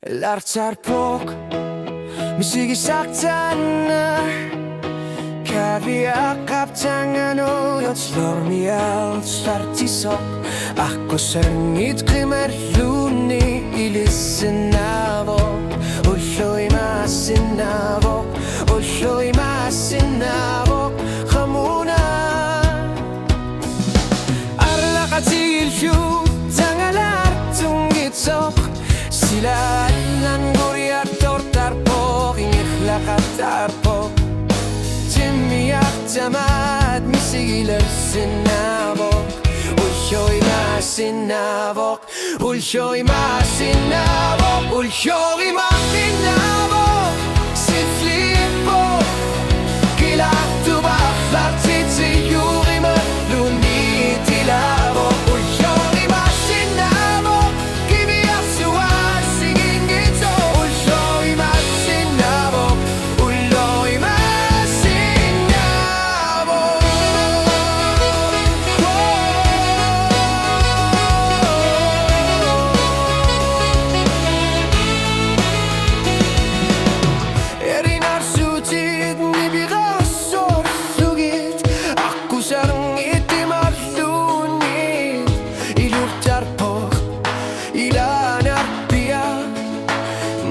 Lartsarpok Misigisaktan Kaviakap tangan Lormialt startisok Ako sangit krimerluni Ilisinavok Ulloy masinavok Ulloy masinavok Khamuna Arlakatilju Tangalar tungitsok Sila alan guriar tortarpok Ingikhlakatarpok Timiak tamad misigiler sinavok Ulloy masinavok Ulloy masinavok Ulloy masinavok Siflipok Kilahtubak Lartitsi yurima Lunitilavok Ulloy masinavok Kiviasuan sigingito Ulloy masinavok Ulloy masinavok Erinar sutit nibirasor lugit Aku sarang itimalunit Ilurtarpok ilanar biya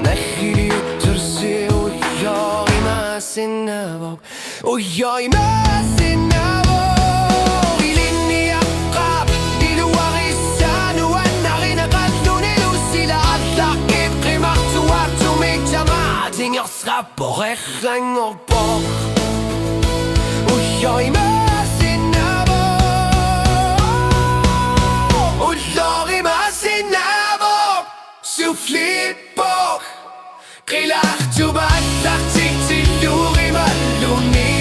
Nahiliutursi Ulloy masinavok Ulloy masinavok Iliniakap Iluwarisanuan Narinakallun ilusila At lakit krimaktuar Tumigtama Tingasrapok Eklangopok Ulloy masinavok Ulloy masinavok Suflipok Kilahtubat Lartitsi lurimal Luni